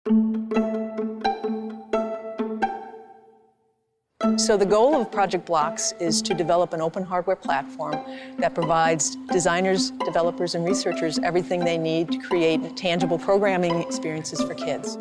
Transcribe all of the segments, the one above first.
So the goal of Project Blocks is to develop an open hardware platform that provides designers, developers, and researchers everything they need to create tangible programming experiences for kids.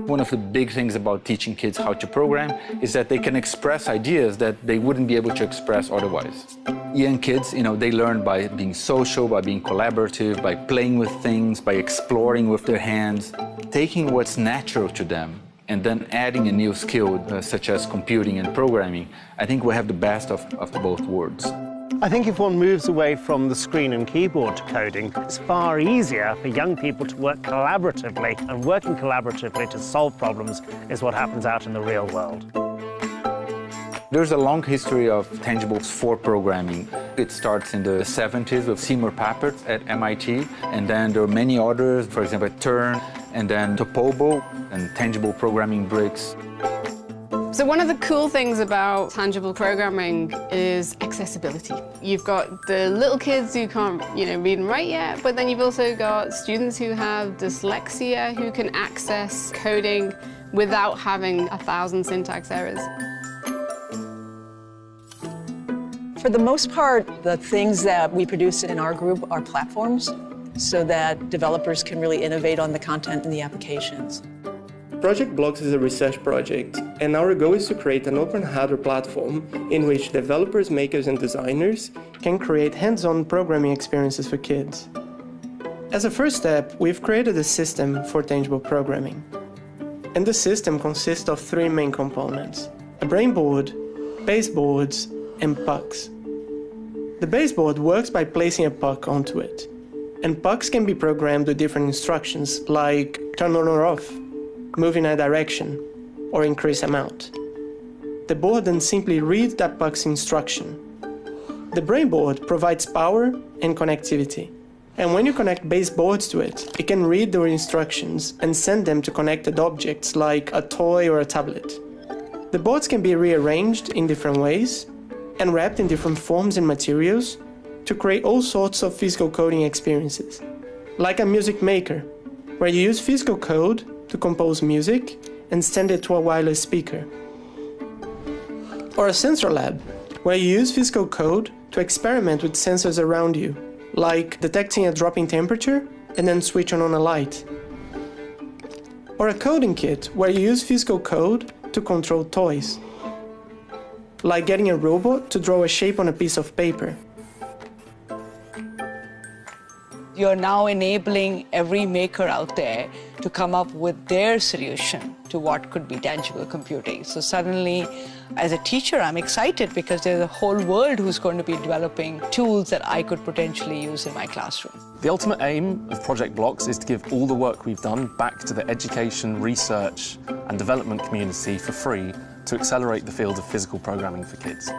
One of the big things about teaching kids how to program is that they can express ideas that they wouldn't be able to express otherwise. Young kids, they learn by being social, by being collaborative, by playing with things, by exploring with their hands, taking what's natural to them, and then adding a new skill, such as computing and programming. I think we have the best of both worlds. I think if one moves away from the screen and keyboard to coding, it's far easier for young people to work collaboratively, and working collaboratively to solve problems is what happens out in the real world. There's a long history of tangibles for programming. It starts in the 70s with Seymour Papert at MIT, and then there are many others, for example, Turn, and then Topobo and tangible programming bricks. So one of the cool things about tangible programming is accessibility. You've got the little kids who can't, read and write yet, but then you've also got students who have dyslexia who can access coding without having 1,000 syntax errors. For the most part, the things that we produce in our group are platforms so that developers can really innovate on the content and the applications. Project Blocks is a research project, and our goal is to create an open hardware platform in which developers, makers, and designers can create hands-on programming experiences for kids. As a first step, we've created a system for tangible programming. And the system consists of 3 main components: a brainboard, baseboards, and pucks. The baseboard works by placing a puck onto it, and pucks can be programmed with different instructions like turn on or off, move in a direction, or increase amount. The board then simply reads that puck's instruction. The brainboard provides power and connectivity, and when you connect baseboards to it, it can read the instructions and send them to connected objects like a toy or a tablet. The boards can be rearranged in different ways and wrapped in different forms and materials to create all sorts of physical coding experiences, like a music maker, where you use physical code to compose music and send it to a wireless speaker. Or a sensor lab, where you use physical code to experiment with sensors around you, like detecting a drop in temperature and then switch on a light. Or a coding kit, where you use physical code to control toys, like getting a robot to draw a shape on a piece of paper. You're now enabling every maker out there to come up with their solution to what could be tangible computing. So suddenly, as a teacher, I'm excited because there's a whole world who's going to be developing tools that I could potentially use in my classroom. The ultimate aim of Project Blocks is to give all the work we've done back to the education, research, and development community for free to accelerate the field of physical programming for kids.